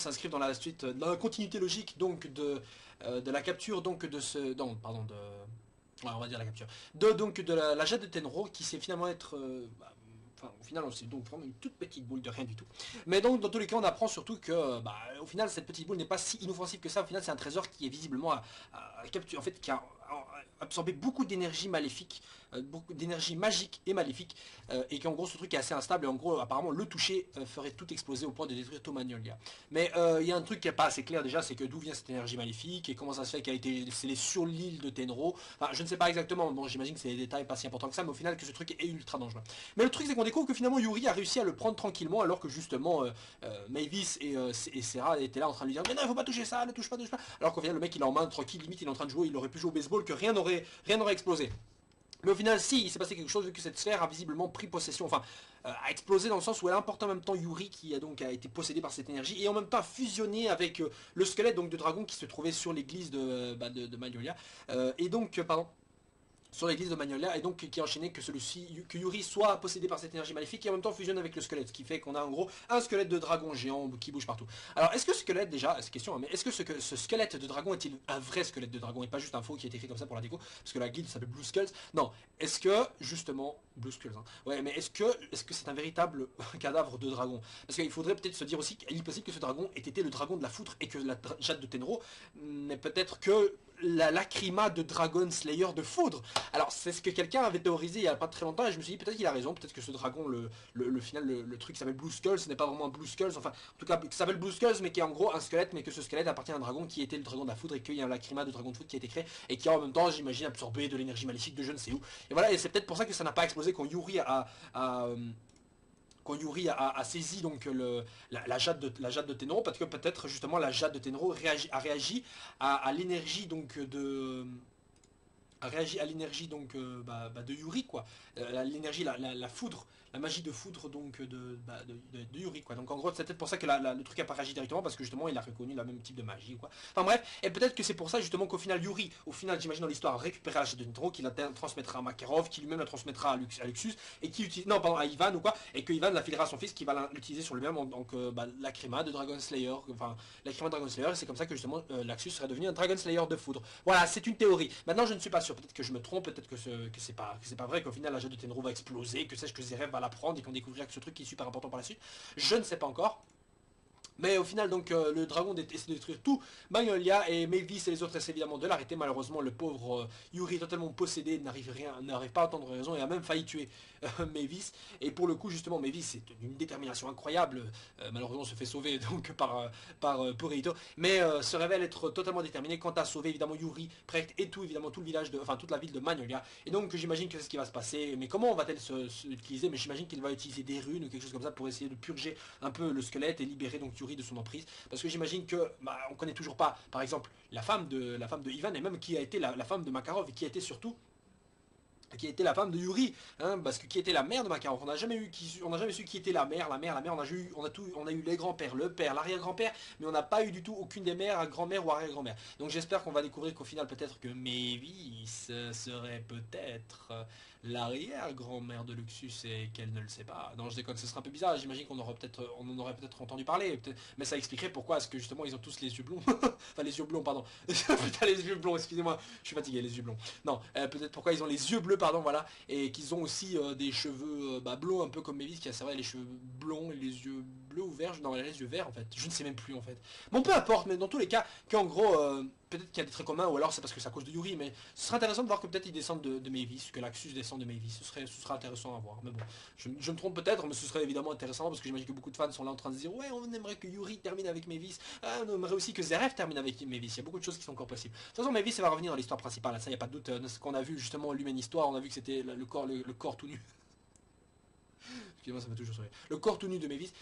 s'inscrivent dans la suite, dans la continuité logique donc de la capture donc de ce, non, pardon, de, ouais, on va dire la capture, donc de la jade de Tenro qui s'est finalement être, enfin au final c'est donc vraiment une toute petite boule de rien du tout. Mais donc dans tous les cas on apprend surtout que au final cette petite boule n'est pas si inoffensive que ça. Au final c'est un trésor qui est visiblement à capturer, en fait qui a absorbé beaucoup d'énergie maléfique, beaucoup d'énergie magique et maléfique, et qu'en gros ce truc est assez instable et en gros apparemment le toucher ferait tout exploser au point de détruire tout Magnolia. Mais il y a un truc qui n'est pas assez clair déjà, c'est que d'où vient cette énergie maléfique et comment ça se fait qu'elle a été scellée sur l'île de Tenro. Enfin je ne sais pas exactement, bon j'imagine que c'est des détails pas si importants que ça, mais au final que ce truc est ultra dangereux. Mais le truc c'est qu'on découvre que finalement Yuri a réussi à le prendre tranquillement alors que justement Mavis et Sarah étaient là en train de lui dire mais non il faut pas toucher ça, ne touche pas, touche pas. Alors qu'au final le mec il est en main tranquille, limite il est en train de jouer, il aurait pu jouer au baseball que rien n'aurait explosé. Mais au final, si, il s'est passé quelque chose vu que cette sphère a visiblement pris possession, enfin, a explosé dans le sens où elle emporte en même temps Yuri qui a été possédé par cette énergie et en même temps fusionné avec le squelette donc de dragon qui se trouvait sur l'église de Magnolia. Et donc, pardon, sur l'église de Magnolia et donc qui a enchaîné que que Yuri soit possédé par cette énergie maléfique et en même temps fusionne avec le squelette, ce qui fait qu'on a en gros un squelette de dragon géant qui bouge partout. Alors est-ce que ce squelette déjà, c'est question, hein, mais est-ce que ce squelette de dragon est-il un vrai squelette de dragon et pas juste un faux qui a été écrit comme ça pour la déco, parce que la guilde s'appelle Blue Skulls. Non, est-ce que justement Blue Skulls, hein, ouais, mais est-ce que c'est un véritable cadavre de dragon? Parce qu'il faudrait peut-être se dire aussi qu'il est possible que ce dragon ait été le dragon de la foudre et que la jade de Tenro n'est peut-être que la lacrima de Dragon Slayer de foudre. Alors c'est ce que quelqu'un avait théorisé il y a pas très longtemps et je me suis dit peut-être qu'il a raison, peut-être que ce dragon, le truc qui s'appelle Blue Skull, ce n'est pas vraiment un Blue Skulls, enfin en tout cas qui s'appelle Blue Skulls mais qui est en gros un squelette, mais que ce squelette appartient à un dragon qui était le dragon de la foudre et qu'il y a un lacrima de dragon de foudre qui a été créé et qui a en même temps j'imagine absorbé de l'énergie maléfique de je ne sais où. Et voilà, et c'est peut-être pour ça que ça n'a pas explosé quand Yuri a saisi donc la jade de Tenro, parce que peut-être justement la jade de Tenro a réagi à l'énergie donc a réagi à l'énergie donc de Yuri quoi, l'énergie la foudre, la magie de foudre donc de Yuri quoi. Donc en gros c'est peut-être pour ça que le truc a pas réagi directement parce que justement il a reconnu le même type de magie quoi. Enfin bref, et peut-être que c'est pour ça justement qu'au final Yuri, au final j'imagine dans l'histoire récupérera la jade de Tenro, qui la transmettra à Makarov, qui lui-même la transmettra à Luxus et qui utilise, non pardon, à Ivan ou quoi, et que Ivan la filera à son fils qui va l'utiliser sur lui-même donc la créma de Dragon Slayer, enfin la créma de Dragon Slayer, et c'est comme ça que justement Luxus serait devenu un Dragon Slayer de foudre. Voilà, c'est une théorie. Maintenant je ne suis pas sûr, peut-être que je me trompe, peut-être que c'est pas vrai, qu'au final la jade de Tenro va exploser, que sais-je, que Zeref va la prendre et qu'on découvrira que ce truc qui est super important par la suite. Je ne sais pas encore. Mais au final donc le dragon essaie de détruire tout Magnolia et Mavis et les autres essaient évidemment de l'arrêter. Malheureusement le pauvre Yuri totalement possédé n'arrive pas à entendre raison et a même failli tuer Mavis. Et pour le coup justement Mavis c'est d'une détermination incroyable, malheureusement se fait sauver donc par Purito, mais se révèle être totalement déterminé quant à sauver évidemment Yuri, Precht et tout évidemment tout le village enfin toute la ville de Magnolia. Et donc j'imagine que c'est ce qui va se passer. Mais comment va-t-elle utiliser? Mais j'imagine qu'il va utiliser des runes ou quelque chose comme ça pour essayer de purger un peu le squelette et libérer donc Yuri de son emprise, parce que j'imagine que on connaît toujours pas par exemple la femme de Ivan et même qui a été la femme de Makarov et qui a été surtout la femme de Yuri, hein, parce que qui était la mère de Makarov. On n'a jamais su qui était la mère. On a eu les grands-pères, le père, l'arrière-grand-père, mais on n'a pas eu du tout aucune des mères, grand-mère ou arrière-grand-mère. Donc j'espère qu'on va découvrir qu'au final peut-être que Mavis serait peut-être l'arrière-grand-mère de Luxus et qu'elle ne le sait pas. Non, je déconne, ce serait un peu bizarre. J'imagine qu'on en aurait peut-être entendu parler, mais ça expliquerait pourquoi est-ce que justement ils ont tous les yeux blonds, enfin les yeux blonds pardon. Putain les yeux blonds, excusez-moi, je suis fatigué, les yeux blonds. Non, peut-être pourquoi ils ont les yeux bleus pardon, voilà, et qu'ils ont aussi des cheveux blonds un peu comme Mavis qui a c'est vrai les cheveux blonds et les yeux bleus ou verts, non les yeux verts en fait, je ne sais même plus en fait. Bon peu importe, mais dans tous les cas qu'en gros peut-être qu'il y a des traits communs ou alors c'est parce que c'est à cause de Yuri, mais ce serait intéressant de voir que peut-être ils descendent de Mavis, que Laxus descend de Mavis, ce serait intéressant à voir, mais bon, je me trompe peut-être, mais ce serait évidemment intéressant parce que j'imagine que beaucoup de fans sont là en train de se dire ouais on aimerait que Yuri termine avec Mavis, on aimerait aussi que Zeref termine avec Mavis, il y a beaucoup de choses qui sont encore possibles. De toute façon Mavis ça va revenir dans l'histoire principale, ça y a pas de doute, ce qu'on a vu justement l'humaine histoire, on a vu que c'était le corps tout nu. Excusez-moi, ça m'a toujours sourire. Le corps tout nu de Mavis,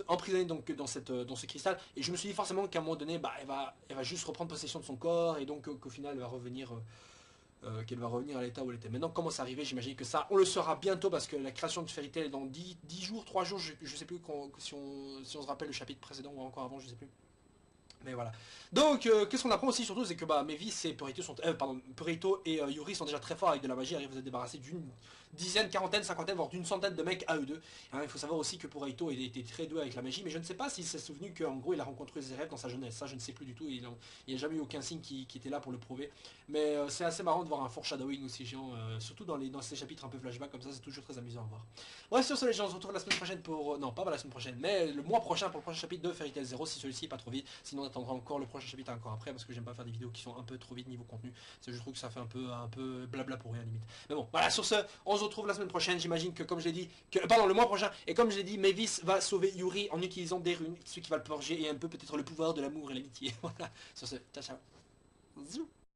emprisonné donc dans ce cristal, et je me suis dit forcément qu'à un moment donné, elle va juste reprendre possession de son corps, et donc qu'au final, elle va revenir, qu'elle va revenir à l'état où elle était. Maintenant, comment c'est arrivé? J'imagine que ça, on le saura bientôt, parce que la création de Fairy Tail est dans 10 jours, 3 jours, je sais plus si on se rappelle le chapitre précédent ou encore avant, je sais plus. Mais voilà. Donc, qu'est-ce qu'on apprend aussi surtout, c'est que bah, Mavis et Purito sont, Purito et Yuri sont déjà très forts avec de la magie, arrivent à se débarrasser d'une dizaine, quarantaine, cinquantaine, voire d'une centaine de mecs à eux deux. Hein, il faut savoir aussi que Purito était très doué avec la magie, mais je ne sais pas s'il s'est souvenu qu'en gros il a rencontré Zeref dans sa jeunesse. Ça, je ne sais plus du tout. Il n'y a jamais eu aucun signe qui était là pour le prouver. Mais c'est assez marrant de voir un foreshadowing aussi géant, surtout dans ces chapitres un peu flashback comme ça, c'est toujours très amusant à voir. Ouais, sur ce les gens, on se retrouve la semaine prochaine pour... Non, pas la semaine prochaine, mais le mois prochain pour le prochain chapitre de Fairy Tail 0, si celui-ci est pas trop vite. Sinon on attendra encore le prochain chapitre encore après, parce que j'aime pas faire des vidéos qui sont un peu trop vite niveau contenu. Je trouve que ça fait un peu blabla pour rien limite. Mais bon, voilà, sur ce, on se retrouve la semaine prochaine. J'imagine que comme je l'ai dit, pardon, le mois prochain, et comme je l'ai dit, Mavis va sauver Yuri en utilisant des runes, ce qui va le purger et un peu peut-être le pouvoir de l'amour et l'amitié. Voilà, sur ce, ciao ciao. Zou.